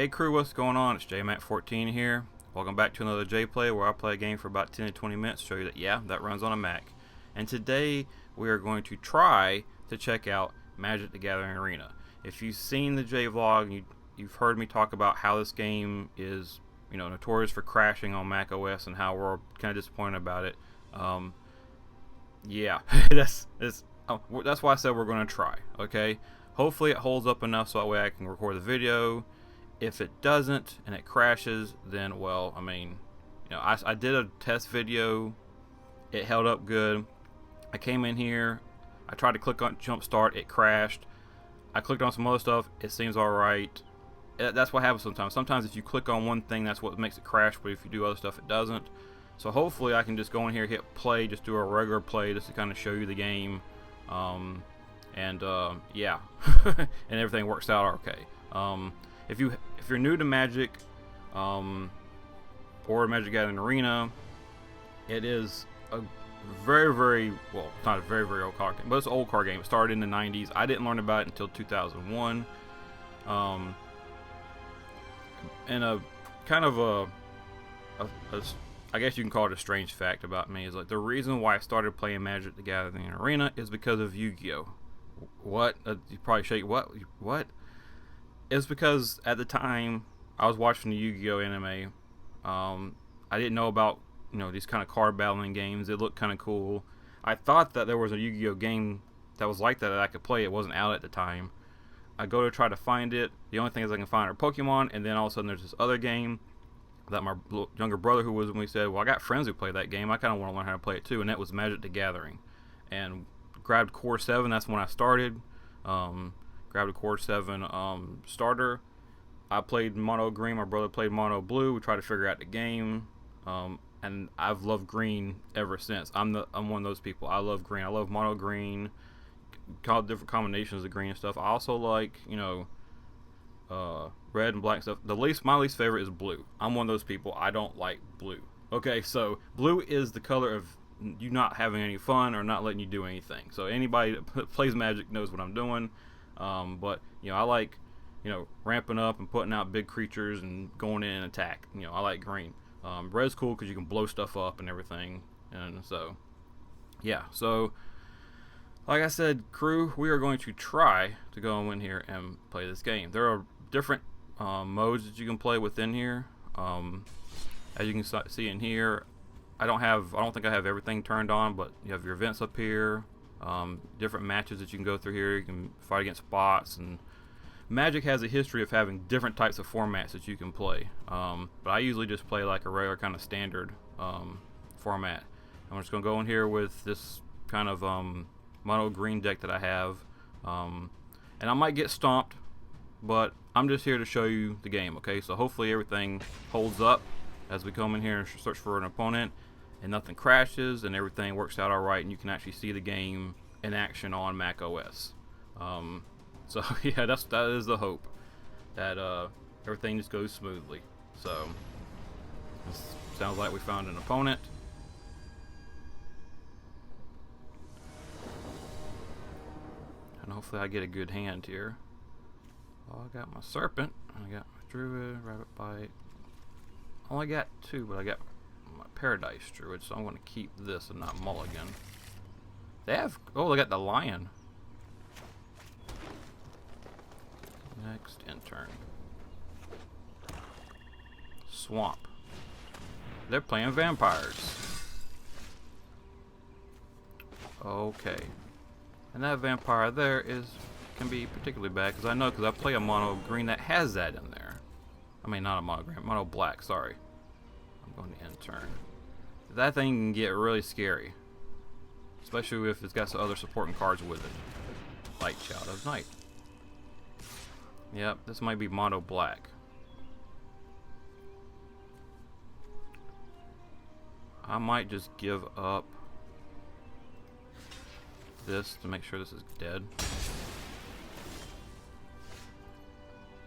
Hey crew, what's going on? It's JMac14 here. Welcome back to another jPlay where I play a game for about 10 to 20 minutes to show you that, yeah, that runs on a Mac. And today we are going to try to check out Magic the Gathering Arena. If you've seen the J vlog, you've heard me talk about how this game is, notorious for crashing on macOS and how we're kind of disappointed about it. Yeah, that's why I said we're going to try. Okay, hopefully it holds up enough so that way I can record the video. If it doesn't and it crashes, then well, I did a test video. It held up good. I came in here, I tried to click on jump start, it crashed. I clicked on some other stuff, it seems alright. That's what happens sometimes. Sometimes if you click on one thing, that's what makes it crash, but if you do other stuff, it doesn't. So hopefully I can just go in here, hit play, just do a regular play just to kind of show you the game. Yeah, and everything works out okay. If you're new to Magic, or Magic Gathering Arena, it is a very well, it's not a very old card game, but it's an old card game. It started in the 90s. I didn't learn about it until 2001. And a kind of I guess you can call it a strange fact about me is like the reason why I started playing Magic the Gathering Arena is because of Yu-Gi-Oh. What? You probably shake. What? It's because at the time I was watching the Yu-Gi-Oh anime. I didn't know about these kind of card battling games. It looked kind of cool. I thought that there was a Yu-Gi-Oh game that was like that I could play. It wasn't out at the time. I go to try to find it. The only thing I can find are Pokemon, and then all of a sudden there's this other game that my younger brother who was with me said, well, I got friends who play that game. I kind of want to learn how to play it too, and that was Magic the Gathering. And grabbed Core 7. That's when I started. Grabbed a Core 7 starter. I played mono green. My brother played mono blue. We tried to figure out the game, and I've loved green ever since. I'm one of those people. I love green. I love mono green. Called different combinations of green and stuff. I also like red and black stuff. My least favorite is blue. I'm one of those people. I don't like blue. Okay, so blue is the color of you not having any fun or not letting you do anything. So anybody that plays Magic knows what I'm doing. But I like ramping up and putting out big creatures and going in and attack. I like green. Red's cool because you can blow stuff up and everything. And so yeah, so like I said, crew, we are going to try to go in here and play this game. There are different modes that you can play within here. As you can see in here, I don't think I have everything turned on, but you have your events up here, different matches that you can go through here. You can fight against bots, and Magic has a history of having different types of formats that you can play. But I usually just play like a regular kind of standard format. I'm just going to go in here with this kind of mono green deck that I have, and I might get stomped, but I'm just here to show you the game. Okay, so hopefully everything holds up as we come in here and search for an opponent, and nothing crashes and everything works out alright, and you can actually see the game in action on macOS. So yeah, that is the hope, that everything just goes smoothly. So this sounds like we found an opponent. And hopefully I get a good hand here. Oh, I got my Serpent. I got my Druid, Rabbit Bite. Only got 2, but I got my Paradise Druid, so I'm going to keep this and not mulligan. They got the Lion. Next, intern. Swamp. They're playing vampires. Okay. And that vampire there can be particularly bad because I play a mono green that has that in there. I mean, not a mono green, mono black, sorry. I'm going to intern. That thing can get really scary, especially if it's got some other supporting cards with it, like Child of Night. Yep, this might be mono black. I might just give up this to make sure this is dead.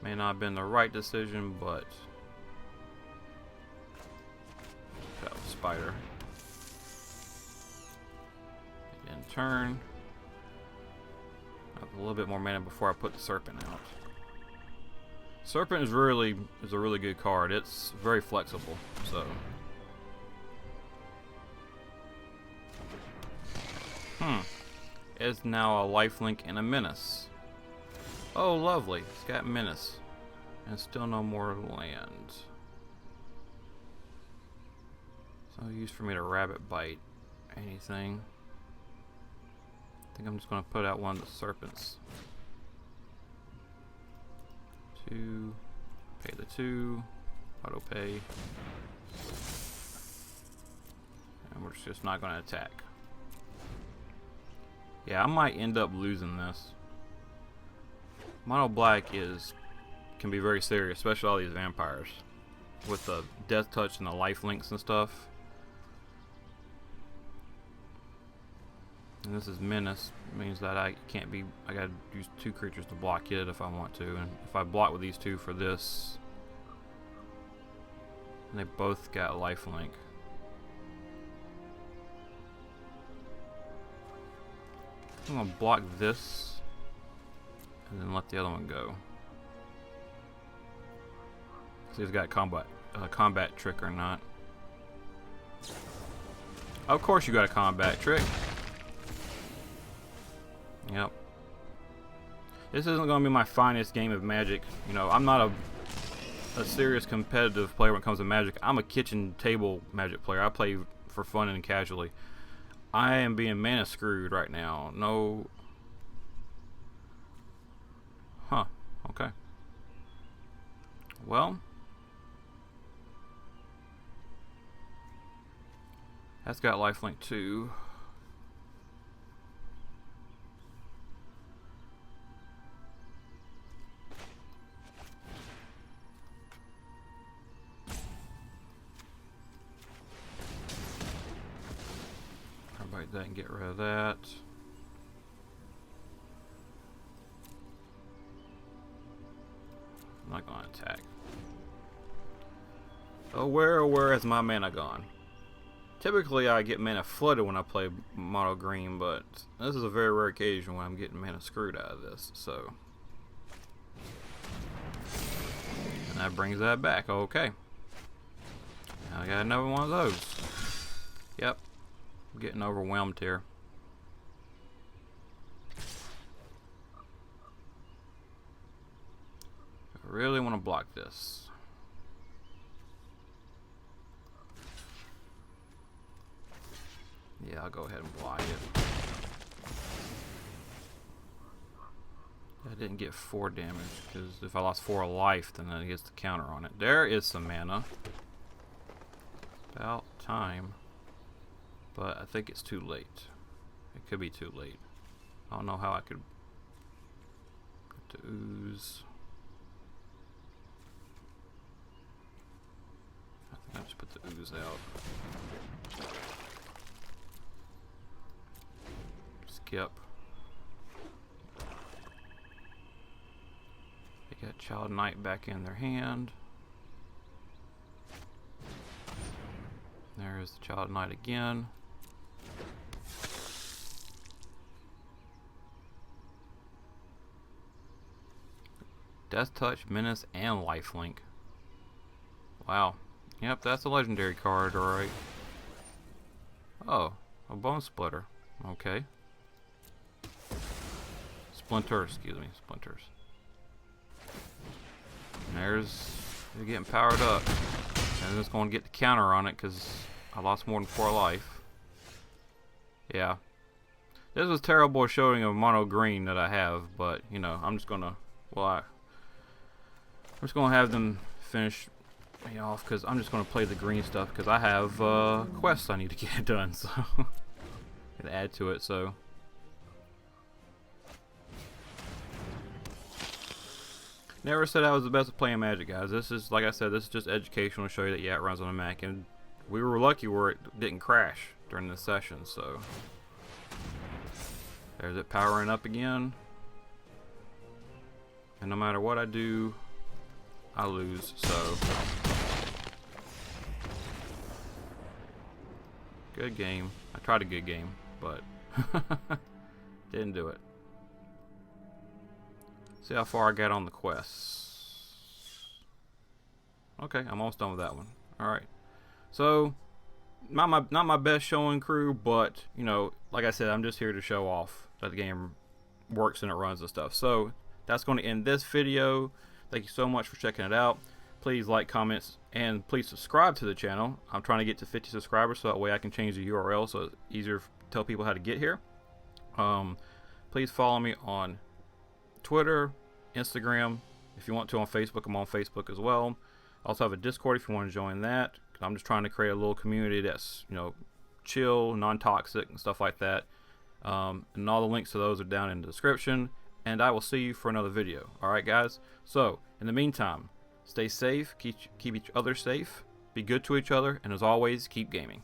May not have been the right decision, but that was spider. In turn, I have a little bit more mana before I put the serpent out. Serpent is a really good card. It's very flexible. So. It's now a lifelink and a menace. Oh, lovely. It's got menace. And still no more land. So use for me to rabbit bite anything. I think I'm just going to put out one of the serpents. 2. Pay the 2. Auto pay. And we're just not going to attack. Yeah, I might end up losing this. Mono black can be very serious, especially all these vampires. With the death touch and the life links and stuff. And this is menace, means that I gotta use 2 creatures to block it if I want to. And if I block with these 2 for this, and they both got life link. I'm gonna block this and then let the other one go. See if it's got combat trick or not. Of course you got a combat trick. Yep. This isn't gonna be my finest game of Magic. You know, I'm not a serious competitive player when it comes to Magic. I'm a kitchen table Magic player. I play for fun and casually. I am being mana screwed right now. No. Huh. Okay. Well. That's got lifelink too. That and get rid of that. I'm not going to attack. Oh, where has my mana gone? Typically, I get mana flooded when I play mono green, but this is a very rare occasion when I'm getting mana screwed out of this. So, and that brings that back. Okay. Now I got another one of those. Yep. I'm getting overwhelmed here. I really want to block this. Yeah, I'll go ahead and block it. I didn't get 4 damage because if I lost 4 life, then it gets the counter on it. There is some mana. About time. But I think it's too late. It could be too late. I don't know how I could get to ooze. I think I just put the ooze out. Skip. They got Child Knight back in their hand. There's the Child Knight again. Death Touch, Menace, and Lifelink. Wow. Yep, that's a legendary card, alright. Oh, a Bone Splitter. Okay. Splinters, excuse me, Splinters. And they're getting powered up. And it's going to get the counter on it because I lost more than 4 life. Yeah. This was terrible showing of mono green that I have, but, you know, I'm just going to, I'm just going to have them finish me off because I'm just going to play the green stuff because I have quests I need to get done, so and add to it, so. Never said I was the best at playing Magic, guys. This is, like I said, this is just educational to show you that, yeah, it runs on a Mac, and we were lucky where it didn't crash during this session, so. There's it powering up again. And no matter what I do, I lose, so. Good game. I tried a good game, but didn't do it. See how far I got on the quests. Okay, I'm almost done with that one. All right. So, not my best showing crew, but you know, like I said, I'm just here to show off that the game works and it runs and stuff. So that's going to end this video. Thank you so much for checking it out. Please like, comments, and please subscribe to the channel. I'm trying to get to 50 subscribers, so that way I can change the URL so it's easier to tell people how to get here. Please follow me on Twitter, Instagram. If you want to on Facebook, I'm on Facebook as well. I also have a Discord if you want to join that. I'm just trying to create a little community that's, you know, chill, non-toxic, and stuff like that. And all the links to those are down in the description. And I will see you for another video. Alright, guys? So, in the meantime, stay safe, keep each other safe, be good to each other, and as always, keep gaming.